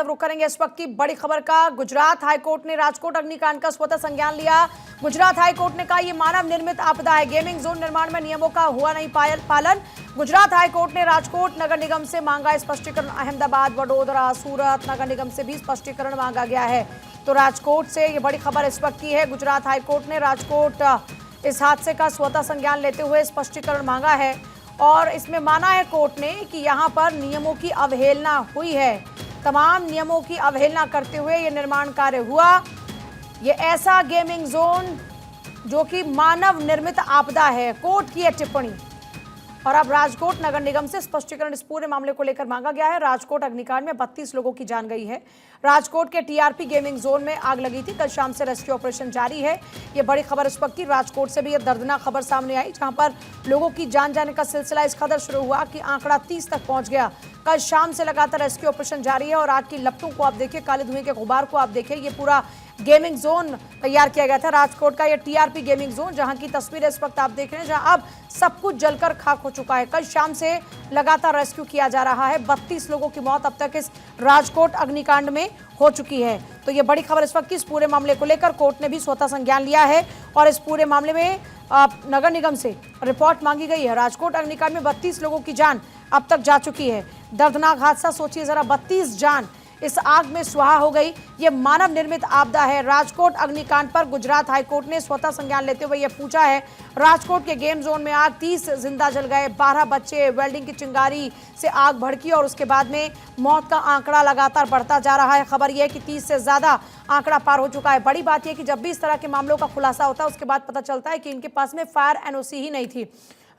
रुख करेंगे इस वक्त की बड़ी खबर का। गुजरात हाईकोर्ट ने राजकोट अग्निकांड का स्वतः संज्ञान लिया। गुजरात हाईकोर्ट ने कहा यह मानव निर्मित आपदा है, गेमिंग जोन निर्माण में नियमों का हुआ नहीं पालन। गुजरात हाईकोर्ट ने राजकोट नगर निगम से मांगा स्पष्टीकरण। अहमदाबाद, वडोदरा, सूरत नगर निगम से भी स्पष्टीकरण मांगा गया है। तो राजकोट से ये बड़ी खबर इस वक्त की है। गुजरात हाईकोर्ट ने राजकोट इस हादसे का स्वतः संज्ञान लेते हुए स्पष्टीकरण मांगा है और इसमें माना है कोर्ट ने कि यहां पर नियमों की अवहेलना हुई है। तमाम नियमों की अवहेलना करते हुए यह निर्माण कार्य हुआ। ये ऐसा गेमिंग जोन जो कि मानव निर्मित आपदा है, कोर्ट की यह टिप्पणी। और अब राजकोट नगर निगम से स्पष्टीकरण इस पूरे मामले को लेकर मांगा गया है। राजकोट अग्निकांड में 32 लोगों की जान गई है। राजकोट के टीआरपी गेमिंग जोन में आग लगी थी। कल शाम से रेस्क्यू ऑपरेशन जारी है। ये बड़ी खबर इस वक्त की। राजकोट से भी यह दर्दनाक खबर सामने आई, जहां पर लोगों की जान जाने का सिलसिला इस कदर शुरू हुआ कि आंकड़ा 30 तक पहुंच गया। कल शाम से लगातार रेस्क्यू ऑपरेशन जारी है और आग की लपटों को आप देखिए, काले धुएं के गुबार को आप देखिए। ये पूरा गेमिंग जोन तैयार किया गया था राजकोट का, ये टीआरपी गेमिंग जोन, जहां की तस्वीरें इस वक्त आप देख रहे हैं, जहां अब सब कुछ जलकर खाक हो चुका है। कल शाम से लगातार रेस्क्यू किया जा रहा है। 32 लोगों की मौत अब तक इस राजकोट अग्निकांड में हो चुकी है। तो ये बड़ी खबर इस वक्त की। इस पूरे मामले को लेकर कोर्ट ने भी स्वतः संज्ञान लिया है और इस पूरे मामले में नगर निगम से रिपोर्ट मांगी गई है। राजकोट अग्निकांड में 32 लोगों की जान अब तक जा चुकी है। दर्दनाक हादसा सोचिए जरा, 32 जान इस आग में सुहा हो गई। ये मानव निर्मित आपदा है। राजकोट अग्निकांड पर गुजरात हाईकोर्ट ने स्वतः संज्ञान लेते हुए यह पूछा है। राजकोट के गेम जोन में आग, 30 जिंदा जल गए, 12 बच्चे, वेल्डिंग की चिंगारी से आग भड़की और उसके बाद में मौत का आंकड़ा लगातार बढ़ता जा रहा है। खबर यह है कि 30 से ज्यादा आंकड़ा पार हो चुका है। बड़ी बात यह कि जब भी इस तरह के मामलों का खुलासा होता है उसके बाद पता चलता है कि इनके पास में फायर एनओसी ही नहीं थी।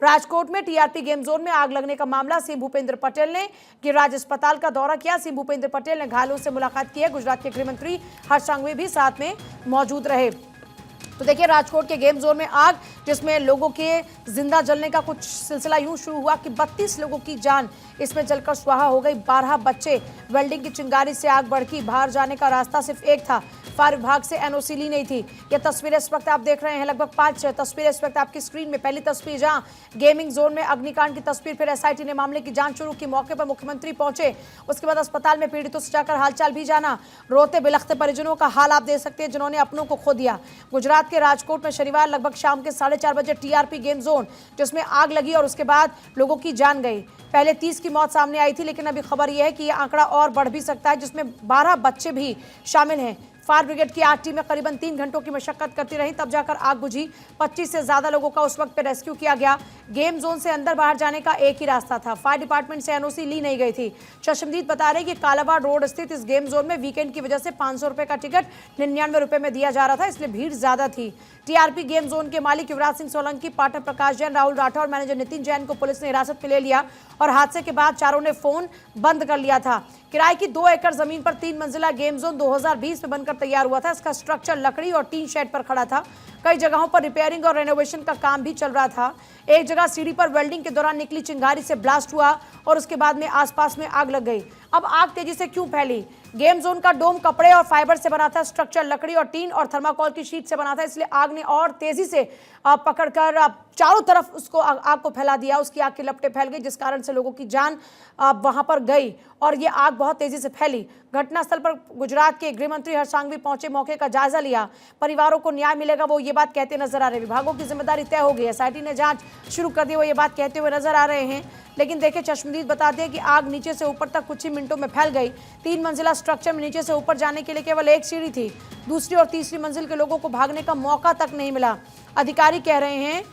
राजकोट में टीआरपी गेम जोन में आग लगने का मामला। सीएम भूपेंद्र पटेल ने गिरिराज अस्पताल का दौरा किया। सीएम भूपेंद्र पटेल ने घायलों से मुलाकात की है। गुजरात के गृह मंत्री हर्ष संघवी भी साथ में मौजूद रहे। तो देखिए, राजकोट के गेम जोन में आग, जिसमें लोगों के जिंदा जलने का कुछ सिलसिला यूं शुरू हुआ कि 32 लोगों की जान इसमें जलकर स्वाहा हो गई। 12 बच्चे, वेल्डिंग की चिंगारी से आग भड़की। बाहर जाने का रास्ता सिर्फ एक था, फायर विभाग से एनओसी ली नहीं थी। ये तस्वीरें इस वक्त आप देख रहे हैं, लगभग 5 तस्वीरें इस वक्त आपकी स्क्रीन में। पहली तस्वीर जहां गेमिंग जोन में अग्निकांड की तस्वीर, फिर एसआईटी ने मामले की जांच शुरू की। मौके पर मुख्यमंत्री पहुंचे, उसके बाद अस्पताल में पीड़ितों से जाकर हालचाल भी जाना। रोते बिलखते परिजनों का हाल आप देख सकते हैं, जिन्होंने अपनों को खो दिया। गुजरात के राजकोट में शनिवार लगभग शाम के 4:30 बजे टीआरपी गेम जोन जिसमें आग लगी और उसके बाद लोगों की जान गई। पहले 30 की मौत सामने आई थी, लेकिन अभी खबर यह है कि यह आंकड़ा और बढ़ भी सकता है, जिसमें 12 बच्चे भी शामिल हैं। फायर ब्रिगेड की आग टीमें करीबन 3 घंटों की मशक्कत करती रही, तब जाकर आग बुझी। 25 से ज्यादा लोगों का उस वक्त पे रेस्क्यू किया गया। गेम जोन से अंदर बाहर जाने का एक ही रास्ता था। फायर डिपार्टमेंट से एनओसी ली नहीं गई थी। चश्मदीद बता रहे कि कालावाड़ रोड स्थित इस गेम जोन में वीकेंड की वजह से 500 रुपए का टिकट 99 रुपए में दिया जा रहा था, इसलिए भीड़ ज्यादा थी। टीआरपी गेम जोन के मालिक युवराज सिंह सोलंकी, पार्टनर प्रकाश जैन, राहुल राठौर, मैनेजर नितिन जैन को पुलिस ने हिरासत में ले लिया और हादसे के बाद चारों ने फोन बंद कर लिया था। किराए की 2 एकड़ जमीन पर 3 मंजिला गेम जोन 2020 में बनकर तैयार हुआ था। इसका स्ट्रक्चर लकड़ी और टीन शेड पर खड़ा था। कई जगहों पर रिपेयरिंग और रेनोवेशन का काम भी चल रहा था। एक जगह सीढ़ी पर वेल्डिंग के दौरान निकली चिंगारी से ब्लास्ट हुआ और उसके बाद में आसपास में आग लग गई। अब आग तेजी से क्यों फैली? गेम जोन का डोम कपड़े और फाइबर से बना था, स्ट्रक्चर लकड़ी और टीन और थर्माकोल की शीट से बना था, इसलिए आग ने और तेजी से पकड़कर चारों तरफ उसको आग को फैला दिया। उसकी आग की लपटें फैल गई, जिस कारण से लोगों की जान वहां पर गई और ये आग बहुत तेजी से फैली। घटनास्थल पर गुजरात के गृह मंत्री हर्ष संघवी पहुंचे, मौके का जायजा लिया। परिवारों को न्याय मिलेगा, वो ये बात कहते नजर आ रहे हैं। विभागों की जिम्मेदारी तय हो गई, एसआईटी ने जांच शुरू कर दी, वो ये बात कहते हुए नजर आ रहे हैं। लेकिन देखिए, चश्मदीद बताते हैं कि आग नीचे से ऊपर तक कुछ ही मिनटों में फैल गई। 3 मंजिला स्ट्रक्चर में नीचे से ऊपर जाने के लिए केवल एक सीढ़ी थी। दूसरी और तीसरी मंजिल के लोगों को भागने का मौका तक नहीं मिला। अधिकारी कह रहे हैं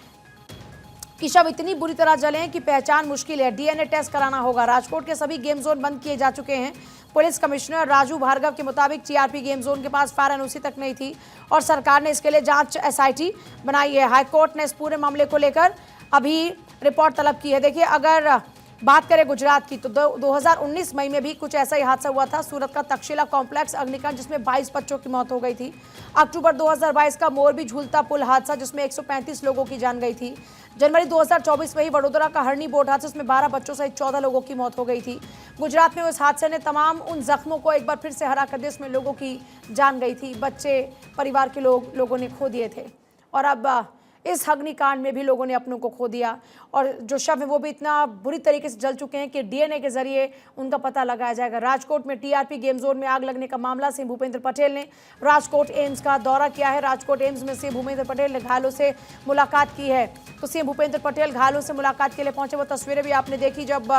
कि शव इतनी बुरी तरह जले हैं कि पहचान मुश्किल है। डीएनए टेस्ट कराना होगा। राजकोट के सभी गेम जोन बंद किए जा चुके हैं। पुलिस कमिश्नर राजू भार्गव के मुताबिक टीआरपी गेम जोन के पास फायर एनओसी तक नहीं थी और सरकार ने इसके लिए जांच एसआईटी बनाई है। हाईकोर्ट ने इस पूरे मामले को लेकर अभी रिपोर्ट तलब की है। देखिए, अगर बात करें गुजरात की तो 2019 मई में भी कुछ ऐसा ही हादसा हुआ था। सूरत का तक्षशिला कॉम्प्लेक्स अग्निकांड, जिसमें 22 बच्चों की मौत हो गई थी। अक्टूबर 2022 का मोरबी झूलता पुल हादसा, जिसमें 135 लोगों की जान गई थी। जनवरी 2024 में ही वडोदरा का हरनी बोट हादसा, जिसमें 12 बच्चों सहित 14 लोगों की मौत हो गई थी। गुजरात में उस हादसे ने तमाम उन जख्मों को एक बार फिर से हरा कर दिया, जिसमें लोगों की जान गई थी। बच्चे, परिवार के लोगों ने खो दिए थे। और अब इस अग्निकांड में भी लोगों ने अपनों को खो दिया और जो शव है वो भी इतना बुरी तरीके से जल चुके हैं कि डीएनए के जरिए उनका पता लगाया जाएगा। राजकोट में टीआरपी गेम जोन में आग लगने का मामला। सीएम भूपेंद्र पटेल ने राजकोट एम्स का दौरा किया है। राजकोट एम्स में सीएम भूपेंद्र पटेल ने घायलों से मुलाकात की है। तो सीएम भूपेंद्र पटेल घायलों से मुलाकात के लिए पहुंचे। वो तस्वीरें भी आपने देखी जब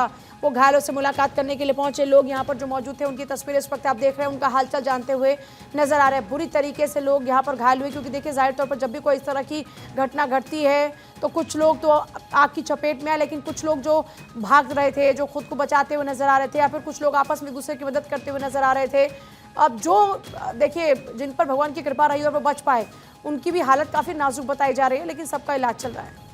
वो घायलों से मुलाकात करने के लिए पहुंचे। लोग यहाँ पर जो मौजूद थे उनकी तस्वीरें इस वक्त आप देख रहे हैं, उनका हालचाल जानते हुए नजर आ रहे हैं। बुरी तरीके से लोग यहाँ पर घायल हुए, क्योंकि देखिए जाहिर तौर पर जब भी कोई इस तरह की घटना घटती है तो कुछ लोग तो आग की चपेट में आए, लेकिन कुछ लोग जो भाग रहे थे, जो खुद को बचाते हुए नजर आ रहे थे, या फिर कुछ लोग आपस में दूसरे की मदद करते हुए नजर आ रहे थे। अब जो देखिए जिन पर भगवान की कृपा रही और वो बच पाए, उनकी भी हालत काफी नाजुक बताई जा रही है, लेकिन सबका इलाज चल रहा है।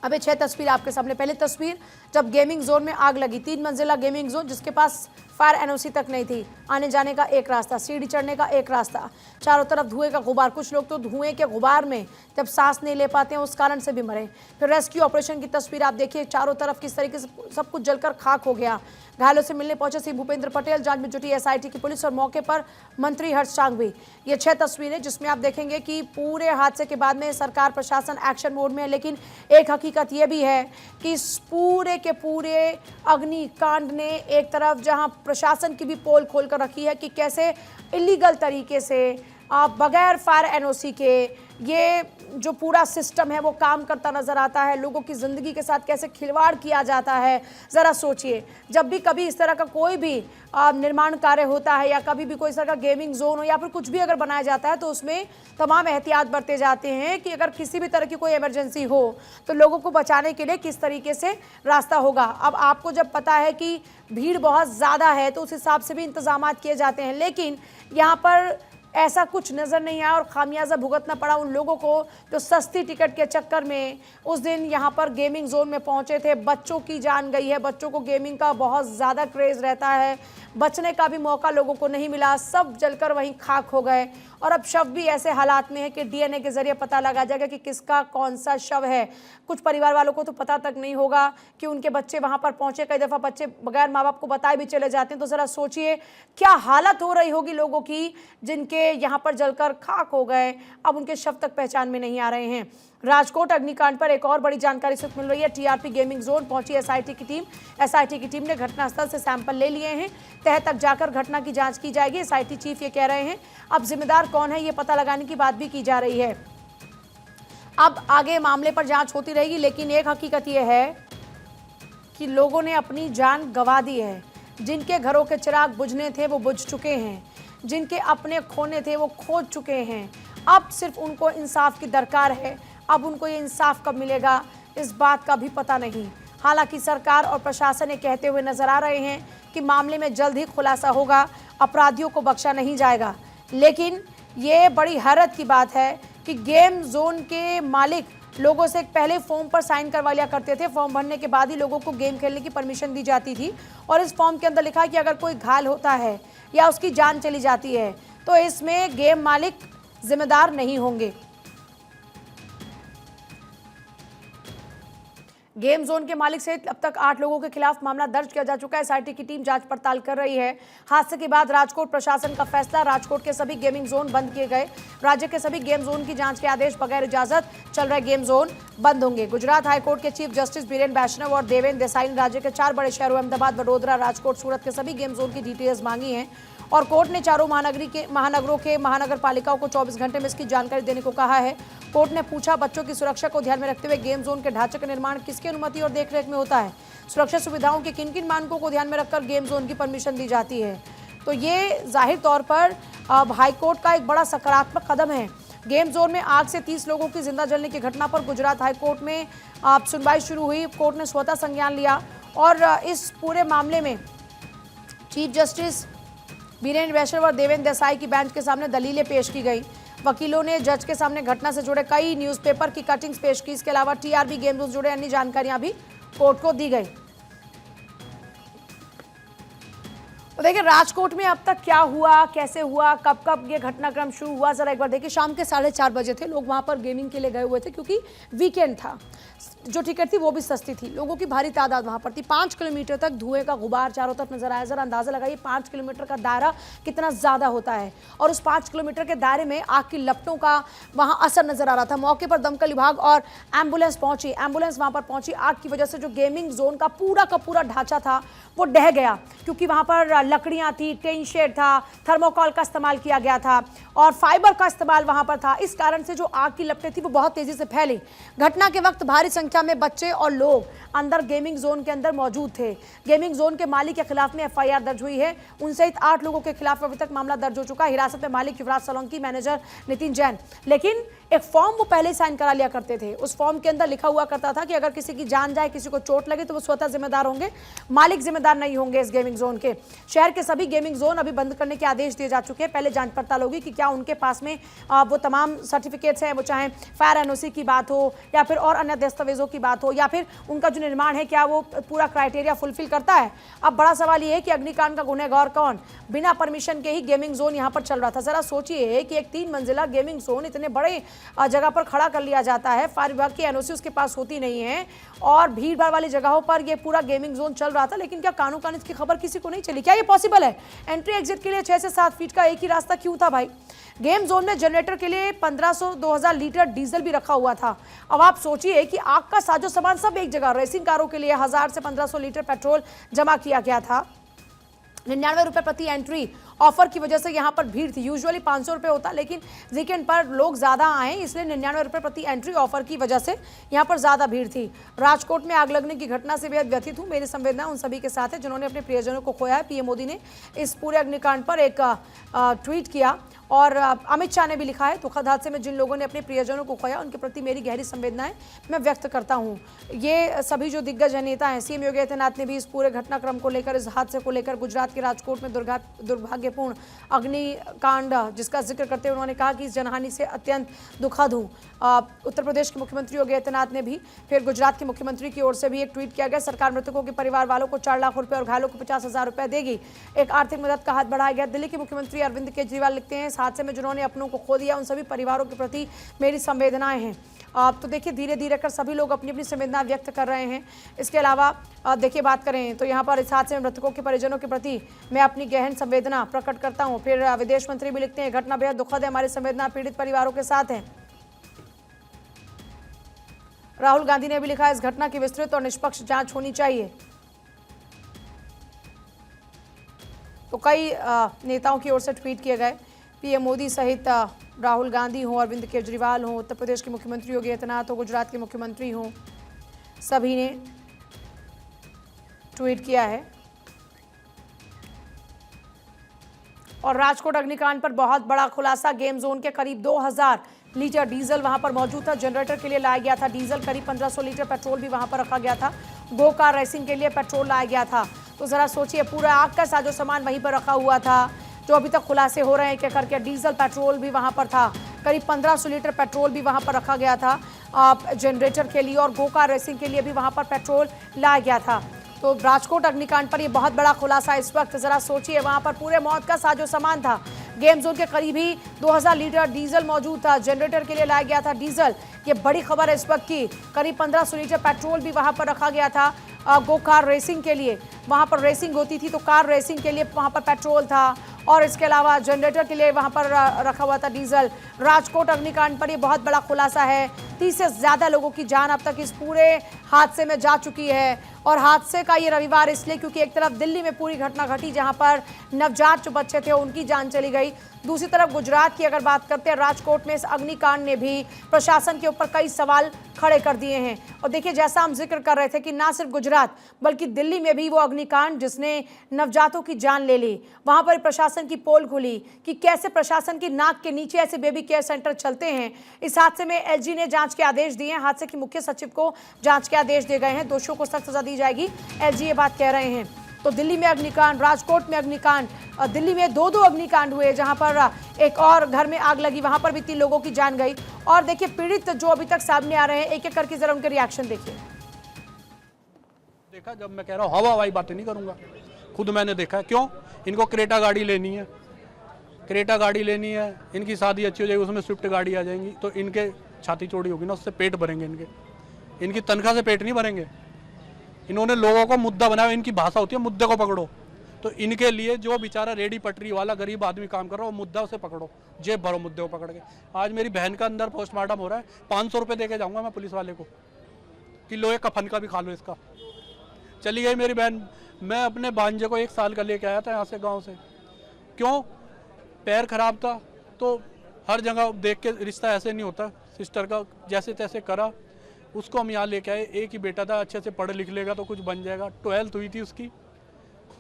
अभी 6 तस्वीर आपके सामने। पहली तस्वीर जब गेमिंग जोन में आग लगी, 3 मंजिला गेमिंग जोन जिसके पास फायर एनओसी तक नहीं थी, आने जाने का एक रास्ता, सीढ़ी चढ़ने का एक रास्ता, चारों तरफ धुएं का गुबार। कुछ लोग तो धुएं के गुबार में जब सांस नहीं ले पाते हैं उस कारण से भी मरे। फिर रेस्क्यू ऑपरेशन की तस्वीर आप देखिए, चारों तरफ किस तरीके से सब कुछ जलकर खाक हो गया। घायलों से मिलने पहुंचे सीएम भूपेंद्र पटेल, जांच में जुटी एसआईटी की पुलिस और मौके पर मंत्री हर्ष सांघवी। ये 6 तस्वीरें जिसमें आप देखेंगे कि पूरे हादसे के बाद में सरकार प्रशासन एक्शन मोड में है, लेकिन एक हकीकत यह भी है कि इस पूरे के पूरे अग्निकांड ने एक तरफ जहां प्रशासन की भी पोल खोल कर रखी है कि कैसे इलीगल तरीके से बगैर फायर एनओसी के ये जो पूरा सिस्टम है वो काम करता नजर आता है। लोगों की ज़िंदगी के साथ कैसे खिलवाड़ किया जाता है। ज़रा सोचिए, जब भी कभी इस तरह का कोई भी निर्माण कार्य होता है या कभी भी कोई इस तरह का गेमिंग जोन हो या फिर कुछ भी अगर बनाया जाता है, तो उसमें तमाम एहतियात बरते जाते हैं कि अगर किसी भी तरह की कोई इमरजेंसी हो तो लोगों को बचाने के लिए किस तरीके से रास्ता होगा। अब आपको जब पता है कि भीड़ बहुत ज़्यादा है तो उस हिसाब से भी इंतजाम किए जाते हैं, लेकिन यहाँ पर ऐसा कुछ नज़र नहीं आया और खामियाजा भुगतना पड़ा उन लोगों को जो सस्ती टिकट के चक्कर में उस दिन यहाँ पर गेमिंग जोन में पहुँचे थे। बच्चों की जान गई है, बच्चों को गेमिंग का बहुत ज़्यादा क्रेज़ रहता है, बचने का भी मौका लोगों को नहीं मिला, सब जलकर वहीं खाक हो गए। और अब शव भी ऐसे हालात में है कि डीएनए के जरिए पता लगा जाएगा कि किसका कौन सा शव है। कुछ परिवार वालों को तो पता तक नहीं होगा कि उनके बच्चे वहाँ पर पहुँचे। कई दफ़ा बच्चे बगैर माँ बाप को बताए भी चले जाते हैं। तो ज़रा सोचिए क्या हालत हो रही होगी लोगों की जिनके यहाँ पर जलकर खाक हो गए, अब उनके शव तक पहचान में नहीं आ रहे हैं। राजकोट अग्निकांड पर एक और बड़ी जानकारी से मिल रही है। टीआरपी गेमिंग जोन पहुंची एसआईटी की टीम। एसआईटी की टीम ने घटनास्थल से सैंपल ले लिए हैं। तह तक जाकर घटना की जांच की जाएगी। एसआईटी चीफ ये कह रहे हैं। अब जिम्मेदार कौन है ये पता लगाने की बात भी की जा रही है। अब आगे मामले पर जांच होती रहेगी, लेकिन एक हकीकत ये है कि लोगों ने अपनी जान गंवा दी है। जिनके घरों के चिराग बुझने थे वो बुझ चुके हैं, जिनके अपने खोने थे वो खो चुके हैं। अब सिर्फ उनको इंसाफ की दरकार है। अब उनको ये इंसाफ कब मिलेगा इस बात का भी पता नहीं। हालांकि सरकार और प्रशासन ये कहते हुए नजर आ रहे हैं कि मामले में जल्द ही खुलासा होगा, अपराधियों को बख्शा नहीं जाएगा। लेकिन ये बड़ी हैरत की बात है कि गेम जोन के मालिक लोगों से पहले फॉर्म पर साइन करवा लिया करते थे। फॉर्म भरने के बाद ही लोगों को गेम खेलने की परमिशन दी जाती थी और इस फॉर्म के अंदर लिखा है कि अगर कोई घायल होता है या उसकी जान चली जाती है तो इसमें गेम मालिक जिम्मेदार नहीं होंगे। गेम जोन के मालिक सहित अब तक 8 लोगों के खिलाफ मामला दर्ज किया जा चुका है। एसआईटी की टीम जांच पड़ताल कर रही है। हादसे के बाद राजकोट प्रशासन का फैसला, राजकोट के सभी गेमिंग जोन बंद किए गए। राज्य के सभी गेम जोन की जांच के आदेश, बगैर इजाजत चल रहे गेम जोन बंद होंगे। गुजरात हाईकोर्ट के चीफ जस्टिस बीरेन वैष्णव और देवेंद्र देसाई ने राज्य के 4 बड़े शहरों अहमदाबाद, वडोदरा, राजकोट, सूरत के सभी गेम जोन की डिटेल्स मांगी हैं और कोर्ट ने चारों महानगरों के महानगर पालिकाओं को 24 घंटे में इसकी जानकारी देने को कहा है। कोर्ट ने पूछा, बच्चों की सुरक्षा को ध्यान में रखते हुए गेम जोन के ढांचे का निर्माण किसकी अनुमति और देखरेख में होता है? सुरक्षा सुविधाओं के किन किन मानकों को ध्यान में रखकर गेम जोन की परमिशन दी जाती है? तो ये जाहिर तौर पर अब हाईकोर्ट का एक बड़ा सकारात्मक कदम है। गेम जोन में आग से 30 लोगों की जिंदा जलने की घटना पर गुजरात हाईकोर्ट में अब सुनवाई शुरू हुई। कोर्ट ने स्वतः संज्ञान लिया और इस पूरे मामले में चीफ जस्टिस बीरेन वैष्णव और देवेंद्र देसाई की बेंच के सामने दलीलें पेश की गई। वकीलों ने जज के सामने घटना से जुड़े कई न्यूज़पेपर की कटिंग्स पेश की। इसके अलावा टीआरपी गेम जोन से जुड़े अन्य जानकारियां भी कोर्ट को दी गई। तो देखिए राजकोट में अब तक क्या हुआ, कैसे हुआ, कब कब ये घटनाक्रम शुरू हुआ, जरा एक बार देखिए। शाम के 4:30 बजे थे, लोग वहां पर गेमिंग के लिए गए हुए थे क्योंकि वीकेंड था। जो टिकट थी वो भी सस्ती थी, लोगों की भारी तादाद वहां पर थी। 5 किलोमीटर तक धुएं का गुबार चारों तरफ नजर आया। जरा अंदाजा लगाइए 5 किलोमीटर का दायरा कितना ज्यादा होता है, और उस 5 किलोमीटर के दायरे में आग की लपटों का वहां असर नजर आ रहा था। मौके पर दमकल विभाग और एम्बुलेंस पहुंची। एम्बुलेंस वहां पर पहुंची। आग की वजह से जो गेमिंग जोन का पूरा ढांचा था वो ढह गया, क्योंकि वहां पर लकड़ियां थी, टेन शेड था, थर्मोकॉल का इस्तेमाल किया गया था और फाइबर का इस्तेमाल वहां पर था। इस कारण से जो आग की लपटें थी वो बहुत तेजी से फैली। घटना के वक्त भारी संख्या में बच्चे और लोग अंदर गेमिंग जोन के अंदर मौजूद थे। गेमिंग जोन के मालिक के खिलाफ में एफआईआर दर्ज हुई है। उन सहित 8 लोगों के खिलाफ अभी तक मामला दर्ज हो चुका है। हिरासत में मालिक युवराज सोलंकी, मैनेजर नितिन जैन। लेकिन एक फॉर्म वो पहले साइन करा लिया करते थे। उस फॉर्म के अंदर लिखा हुआ करता था कि अगर किसी की जान जाए, किसी को चोट लगे तो वो स्वतः जिम्मेदार होंगे, मालिक जिम्मेदार नहीं होंगे इस गेमिंग जोन के। शहर के सभी गेमिंग जोन अभी बंद करने के आदेश दिए जा चुके हैं। पहले जांच पड़ताल होगी कि क्या उनके पास में वो तमाम सर्टिफिकेट्स हैं, वो चाहे फायर एनओसी की बात हो या फिर और अन्य दस्तावेजों की बात हो, या फिर उनका जो निर्माण है क्या वो पूरा क्राइटेरिया फुलफिल करता है। अब बड़ा सवाल ये है कि अग्निकांड का गुनहगार कौन? बिना परमिशन के ही गेमिंग जोन यहाँ पर चल रहा था। जरा सोचिए कि एक 3 मंजिला गेमिंग जोन इतने बड़े जगह पर खड़ा कर लिया जाता है, फायर विभाग की एनओसी उसके पास होती नहीं है, और भीड़ भाड़ वाली जगहों पर ये पूरा गेमिंग जोन चल रहा था। लेकिन क्या कानून कानून की खबर किसी को नहीं चली? क्या ये पॉसिबल है? एंट्री एग्जिट के लिए 6 से 7 फीट का एक ही रास्ता क्यों था भाई? गेम जोन में जनरेटर के लिए 1500-2000 लीटर डीजल भी रखा हुआ था। अब आप सोचिए कि आग का साजो सामान सब एक जगह। रेसिंग कारों के लिए 1000 से 1500 लीटर पेट्रोल जमा किया गया था। 99 रुपए प्रति एंट्री ऑफर की वजह से यहाँ पर भीड़ थी। यूजुअली 500 रुपए होता, लेकिन वीकेंड पर लोग ज्यादा आए इसलिए 99 रुपए प्रति एंट्री ऑफर की वजह से यहाँ पर ज्यादा भीड़ थी। राजकोट में आग लगने की घटना से बेहद व्यथित हूँ। मेरी संवेदना उन सभी के साथ है जिन्होंने अपने प्रियजनों को खोया है। पीएम मोदी ने इस पूरे अग्निकांड पर एक ट्वीट किया और अमित शाह ने भी लिखा है, दुखद हादसे में जिन लोगों ने अपने प्रियजनों को खोया उनके प्रति मेरी गहरी संवेदनाएं मैं व्यक्त करता हूं। ये सभी जो दिग्गज नेता हैं, सीएम योगी आदित्यनाथ ने भी इस पूरे घटनाक्रम को लेकर, इस हादसे को लेकर, गुजरात के राजकोट में दुर्भाग्यपूर्ण अग्निकांड जिसका जिक्र करते हुए उन्होंने कहा कि इस जनहानि से अत्यंत दुखद हूँ। उत्तर प्रदेश के मुख्यमंत्री योगी आदित्यनाथ ने भी, फिर गुजरात के मुख्यमंत्री की ओर से भी एक ट्वीट किया गया। सरकार मृतकों के परिवार वालों को 4 लाख रुपए और घायलों को 50,000 रुपए देगी। एक आर्थिक मदद का हाथ बढ़ाया गया। दिल्ली के मुख्यमंत्री अरविंद केजरीवाल लिखते हैं, हादसे में जिन्होंने अपनों को खो दिया उन सभी परिवारों के प्रति मेरी संवेदनाएं हैं। तो देखिए धीरे धीरे कर सभी लोग अपनी अपनी संवेदना व्यक्त कर रहे हैं। इसके अलावा देखिए बात करें तो यहाँ पर इस हादसे में मृतकों के परिजनों के प्रति मैं अपनी गहन संवेदना प्रकट करता हूँ। फिर विदेश मंत्री भी लिखते हैं, घटना बेहद दुखद है, हमारी संवेदना पीड़ित परिवारों के साथ है। राहुल गांधी ने भी लिखा, इस घटना की विस्तृत और निष्पक्ष जांच होनी चाहिए। तो कई नेताओं की ओर से ट्वीट किए गए। पीएम मोदी सहित राहुल गांधी हों, अरविंद केजरीवाल हों, उत्तर प्रदेश के मुख्यमंत्री योगी आदित्यनाथ हो, गुजरात के मुख्यमंत्री हों, सभी ने ट्वीट किया है। और राजकोट अग्निकांड पर बहुत बड़ा खुलासा। गेम जोन के करीब 2000 लीटर डीजल वहां पर मौजूद था। जनरेटर के लिए लाया गया था डीजल। करीब 1500 लीटर पेट्रोल भी वहां पर रखा गया था। गो कार रेसिंग के लिए पेट्रोल लाया गया था। तो जरा सोचिए, पूरा आग का साजो सामान वहीं पर रखा हुआ था। जो अभी तक खुलासे हो रहे हैं क्या करके, डीजल पेट्रोल भी वहां पर था। करीब 1500 लीटर पेट्रोल भी वहां पर रखा गया था जनरेटर के लिए, और गो कार रेसिंग के लिए भी वहां पर पेट्रोल लाया गया था। तो राजकोट अग्निकांड पर ये बहुत बड़ा खुलासा इस वक्त। जरा सोचिए, वहां पर पूरे मौत का साजो सामान था। गेम जोन के करीब ही 2000 लीटर डीजल मौजूद था। जनरेटर के लिए लाया गया था डीजल। ये बड़ी खबर है इस वक्त की। करीब 1500 लीटर पेट्रोल भी वहां पर रखा गया था गो कार रेसिंग के लिए। वहां पर रेसिंग होती थी तो कार रेसिंग के लिए वहां पर पेट्रोल था, और इसके अलावा जनरेटर के लिए वहां पर रखा हुआ था डीजल। राजकोट अग्निकांड पर ये बहुत बड़ा खुलासा है। 30 से ज्यादा लोगों की जान अब तक इस पूरे हादसे में जा चुकी है। और हादसे का ये रविवार इसलिए क्योंकि एक तरफ दिल्ली में पूरी घटना घटी जहां पर नवजात जो बच्चे थे उनकी जान चली गई। दूसरी तरफ गुजरात की अगर बात करते हैं, राजकोट में इस अग्निकांड ने भी प्रशासन के ऊपर कई सवाल खड़े कर दिए हैं। और देखिए, जैसा हम जिक्र कर रहे थे कि ना सिर्फ गुजरात बल्कि दिल्ली में भी वो अग्निकांड जिसने नवजातों की जान ले ली, वहां पर प्रशासन की पोल खुली कि कैसे प्रशासन की नाक के नीचे ऐसे बेबी केयर सेंटर चलते हैं। इस हादसे में एलजी ने जांच के आदेश दिए हैं। हादसे के मुख्य सचिव को जांच के आदेश दिए गए हैं। दोषियों को सख्त सजा दी जाएगी, एलजी ये बात कह रहे हैं। तो दिल्ली में अग्निकांड, राजकोट में अग्निकांड, दिल्ली में 2 अग्निकांड हुए जहां पर एक और घर में आग लगी, वहां पर भी 3 लोगों की जान गई। और देखिए पीड़ित जो अभी तक सामने आ रहे हैं, एक एक करके जरा उनके रिएक्शन देखिए। देखा, जब मैं कह रहा हूं हवाई बातें नहीं करूंगा, खुद मैंने देखा है। क्यों? इनको क्रेटा गाड़ी लेनी है, क्रेटा गाड़ी लेनी है, इनकी शादी अच्छी हो जाएगी, उसमें स्विफ्ट गाड़ी आ जाएंगी, तो इनके छाती चौड़ी होगी ना, उससे पेट भरेंगे इनकी तनख्वाह से पेट नहीं भरेंगे। इन्होंने लोगों को मुद्दा बनाया, इनकी भाषा होती है मुद्दे को पकड़ो। तो इनके लिए जो बेचारा रेडी पटरी वाला गरीब आदमी काम कर रहा है, वो मुद्दा उसे पकड़ो, जेब भरो मुद्दे को पकड़ के। आज मेरी बहन का अंदर पोस्टमार्टम हो रहा है, 500 रुपये दे के जाऊँगा मैं पुलिस वाले को कि लोहे का फन का भी खा लो इसका। चली गई मेरी बहन। मैं अपने भांजे को 1 साल का लेके आया था यहाँ से, गाँव से। क्यों? पैर खराब था, तो हर जगह देख के रिश्ता ऐसे नहीं होता। सिस्टर का जैसे तैसे करा, उसको हम यहाँ लेके आए। एक ही बेटा था, अच्छे से पढ़ लिख लेगा तो कुछ बन जाएगा। 12th हुई थी उसकी,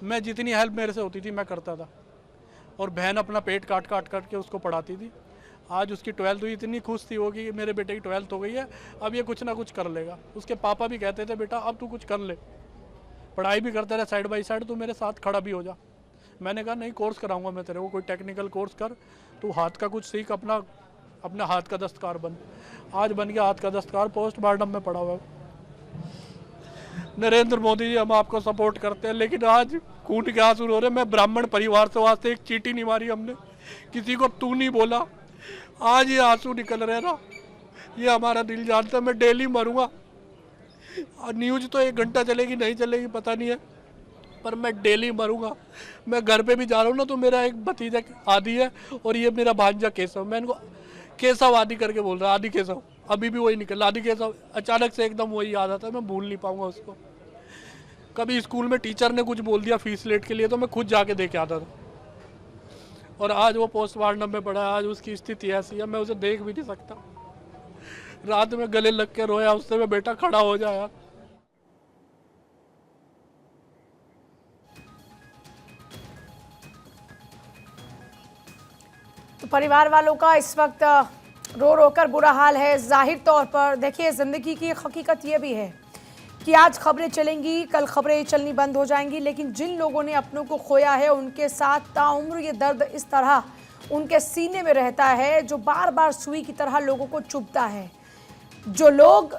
मैं जितनी हेल्प मेरे से होती थी मैं करता था, और बहन अपना पेट काट के उसको पढ़ाती थी। आज उसकी 12th हुई, इतनी खुश थी वो कि मेरे बेटे की 12th हो गई है, अब ये कुछ ना कुछ कर लेगा। उसके पापा भी कहते थे बेटा अब तू कुछ कर ले, पढ़ाई भी करता रहे साइड बाई साइड, तू मेरे साथ खड़ा भी हो जा। मैंने कहा नहीं, कोर्स कराऊंगा मैं तेरे को, कोई टेक्निकल कोर्स कर, तू हाथ का कुछ सीख, अपना हाथ का दस्तकार बन। आज बन गया हाथ का दस्तकार, पोस्टमार्टम में पड़ा हुआ है। नरेंद्र मोदी जी, हम आपको सपोर्ट करते हैं, लेकिन आज खून के आंसू रो रहे। मैं ब्राह्मण परिवार से, वहाँ से एक चींटी नहीं मारी हमने, किसी को तू नहीं बोला, आज ये आंसू निकल रहे ना, ये हमारा दिल जानता है। मैं डेली मरूंगा, न्यूज तो 1 घंटा चलेगी नहीं चलेगी पता नहीं है, पर मैं डेली मरूंगा। मैं घर पे भी जा रहा हूँ ना, तो मेरा एक भतीजा आदि है और ये मेरा भांजा केशव, मैं इनको केशव आदि करके बोल रहा, आदि केशव, अभी भी वही निकल आदि केशव। अचानक से एकदम वही याद आता है, मैं भूल नहीं पाऊंगा उसको। कभी स्कूल में टीचर ने कुछ बोल दिया फीस लेट के लिए, तो मैं खुद जाके दे के आता था, और आज वो पोस्टमार्टम में पड़ा है। आज उसकी स्थिति ऐसी है, मैं उसे देख भी नहीं सकता। रात में गले लग के रोया उससे, मैं बेटा खड़ा हो जा यार। तो परिवार वालों का इस वक्त रो रो कर बुरा हाल है। जाहिर तौर पर देखिए, ज़िंदगी की हकीकत ये भी है कि आज खबरें चलेंगी, कल खबरें चलनी बंद हो जाएंगी, लेकिन जिन लोगों ने अपनों को खोया है उनके साथ ताउम्र ये दर्द इस तरह उनके सीने में रहता है, जो बार बार सुई की तरह लोगों को चुभता है। जो लोग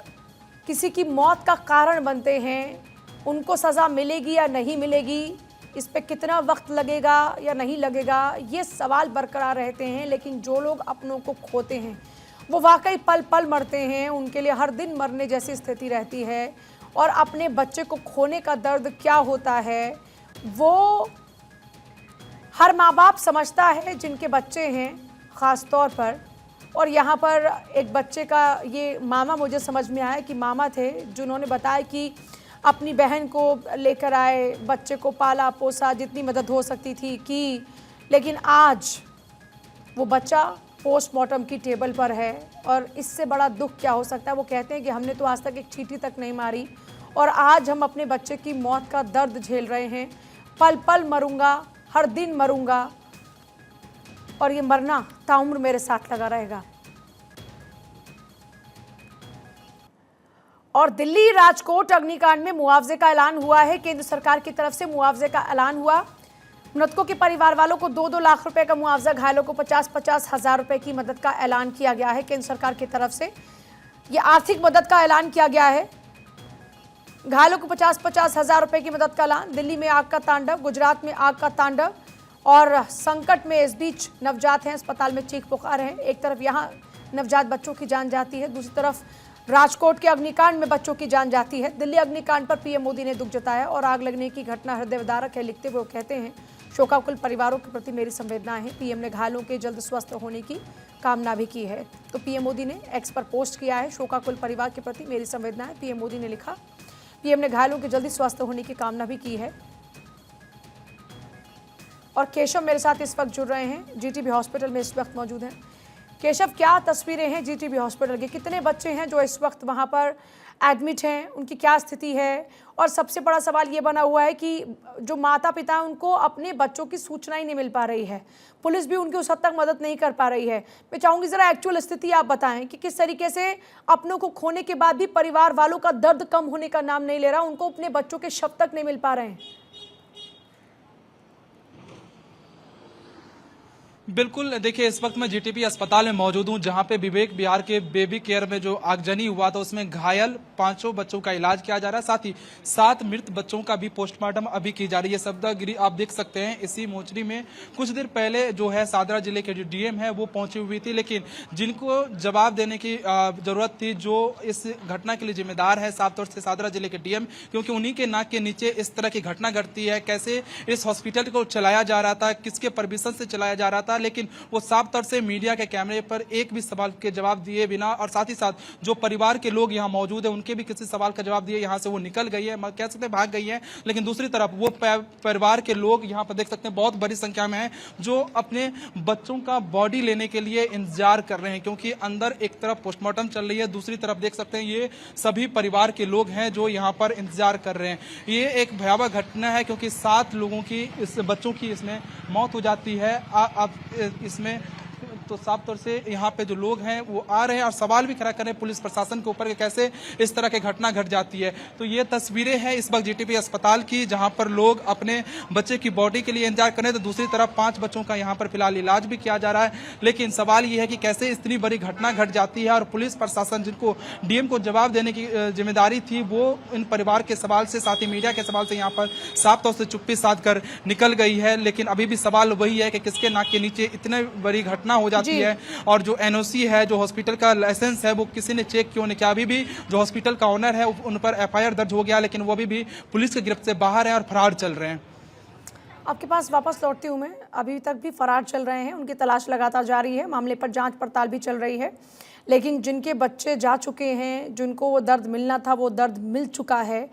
किसी की मौत का कारण बनते हैं, उनको सज़ा मिलेगी या नहीं मिलेगी, इस पे कितना वक्त लगेगा या नहीं लगेगा, ये सवाल बरकरार रहते हैं। लेकिन जो लोग अपनों को खोते हैं वो वाकई पल पल मरते हैं, उनके लिए हर दिन मरने जैसी स्थिति रहती है। और अपने बच्चे को खोने का दर्द क्या होता है वो हर माँ बाप समझता है जिनके बच्चे हैं ख़ास तौर पर। और यहाँ पर एक बच्चे का ये मामा मुझे समझ में आया कि मामा थे जिन्होंने बताया कि अपनी बहन को लेकर आए, बच्चे को पाला पोसा, जितनी मदद हो सकती थी की, लेकिन आज वो बच्चा पोस्टमार्टम की टेबल पर है। और इससे बड़ा दुख क्या हो सकता है। वो कहते हैं कि हमने तो आज तक एक चींटी तक नहीं मारी, और आज हम अपने बच्चे की मौत का दर्द झेल रहे हैं। पल पल मरूंगा, हर दिन मरूंगा, और ये मरना ताउम्र मेरे साथ लगा रहेगा। और दिल्ली राजकोट अग्निकांड में मुआवजे का ऐलान हुआ है। केंद्र सरकार की तरफ से मुआवजे का ऐलान हुआ। मृतकों के परिवार वालों को 2-2 लाख रुपए का मुआवजा, घायलों को 50-50 हज़ार रुपए की मदद का ऐलान किया गया है। केंद्र सरकार की तरफ से ये आर्थिक मदद का ऐलान किया गया है। घायलों को 50-50 हज़ार रुपए की मदद का ऐलान। दिल्ली में आग का तांडव, गुजरात में आग का तांडव, और संकट में इस बीच नवजात हैं, अस्पताल में चीख पुकार है। एक तरफ यहाँ नवजात बच्चों की जान जाती है, दूसरी तरफ राजकोट के अग्निकांड में बच्चों की जान जाती है। दिल्ली अग्निकांड पर पीएम मोदी ने दुख जताया और आग लगने की घटना हृदय विदारक है लिखते हुए वो कहते हैं, शोकाकुल परिवारों के प्रति मेरी संवेदनाएं हैं। पीएम ने घायलों के जल्द स्वस्थ होने की कामना भी की है। तो पीएम मोदी ने एक्स पर पोस्ट किया है, शोकाकुल परिवार के प्रति मेरी संवेदनाएं। पीएम मोदी ने लिखा, पीएम ने घायलों के जल्दी स्वस्थ होने की कामना भी की है। और केशव मेरे साथ इस वक्त जुड़ रहे हैं, जीटीबी हॉस्पिटल में इस वक्त मौजूद हैं। केशव, क्या तस्वीरें हैं जीटीबी हॉस्पिटल की? कितने बच्चे हैं जो इस वक्त वहां पर एडमिट हैं, उनकी क्या स्थिति है? और सबसे बड़ा सवाल ये बना हुआ है कि जो माता पिता हैं उनको अपने बच्चों की सूचना ही नहीं मिल पा रही है, पुलिस भी उनकी उस हद तक मदद नहीं कर पा रही है। मैं चाहूँगी ज़रा एक्चुअल स्थिति आप बताएं कि किस तरीके से अपनों को खोने के बाद भी परिवार वालों का दर्द कम होने का नाम नहीं ले रहा, उनको अपने बच्चों के शव तक नहीं मिल पा रहे हैं। बिल्कुल, देखिए इस वक्त मैं जीटीबी अस्पताल में मौजूद हूं, जहां पे विवेक विहार के बेबी केयर में जो आगजनी हुआ था उसमें घायल 5 बच्चों का इलाज किया जा रहा है। साथ ही 7 मृत बच्चों का भी पोस्टमार्टम अभी की जा रही है। सफदरगिरी आप देख सकते हैं, इसी मोचरी में कुछ देर पहले जो है सादरा जिले के जो डीएम है वो पहुंची हुई थी, लेकिन जिनको जवाब देने की जरूरत थी, जो इस घटना के लिए जिम्मेदार है साफ तौर से सादरा जिले के डीएम, क्योंकि उन्हीं के नाक के नीचे इस तरह की घटना घटती है। कैसे इस हॉस्पिटल को चलाया जा रहा था, किसके परमिशन से चलाया जा रहा था, लेकिन वो साफ तौर से मीडिया के कैमरे पर एक भी सवाल के जवाब दिए बिना, और साथ ही साथ जो परिवार के लोग यहाँ मौजूद है उनके भी किसी सवाल का जवाब दिए यहाँ से वो निकल गई है, कह सकते हैं भाग गई है। लेकिन दूसरी तरफ वो परिवार के लोग यहाँ पर देख सकते हैं बहुत बड़ी संख्या में है, जो अपने बच्चों का बॉडी लेने के लिए इंतजार कर रहे हैं, क्योंकि अंदर एक तरफ पोस्टमार्टम चल रही है, दूसरी तरफ देख सकते हैं ये सभी परिवार के लोग हैं जो यहाँ पर इंतजार कर रहे हैं। ये एक भयावह घटना है, क्योंकि 7 लोगों की, इस बच्चों की इसमें मौत हो जाती है। अब इसमें तो साफ तौर से यहाँ पे जो लोग हैं वो आ रहे हैं और सवाल भी खड़ा कर रहे हैं पुलिस प्रशासन के ऊपर कि कैसे इस तरह की घटना घट जाती है। तो ये तस्वीरें हैं इस वक्त जीटीबी अस्पताल की, जहाँ पर लोग अपने बच्चे की बॉडी के लिए इंतजार कर रहे हैं। तो दूसरी तरफ 5 बच्चों का यहाँ पर फिलहाल इलाज भी किया जा रहा है। लेकिन सवाल ये है कि कैसे इतनी बड़ी घटना घट जाती है और पुलिस प्रशासन, जिनको डीएम को जवाब देने की जिम्मेदारी थी, वो इन परिवार के सवाल से, साथ ही मीडिया के सवाल से यहाँ पर साफ तौर से चुप्पी साध कर निकल गई है। लेकिन अभी भी सवाल वही है कि किसके नाक के नीचे इतनी बड़ी घटना हो जाती है, और जो एनओसी है, जो हॉस्पिटल का लाइसेंस है, वो किसी ने चेक क्यों नहीं किया। अभी भी जो हॉस्पिटल का ओनर है उन पर एफआईआर दर्ज हो गया, लेकिन वो अभी भी पुलिस की गिरफ्त से बाहर है और फरार चल रहे हैं। आपके पास वापस लौटती हूँ मैं। अभी तक भी फरार चल रहे हैं, उनकी तलाश लगातार जारी है, मामले पर जांच पड़ताल भी चल रही है। लेकिन जिनके बच्चे जा चुके हैं, जिनको वो दर्द मिलना था वो दर्द मिल चुका है,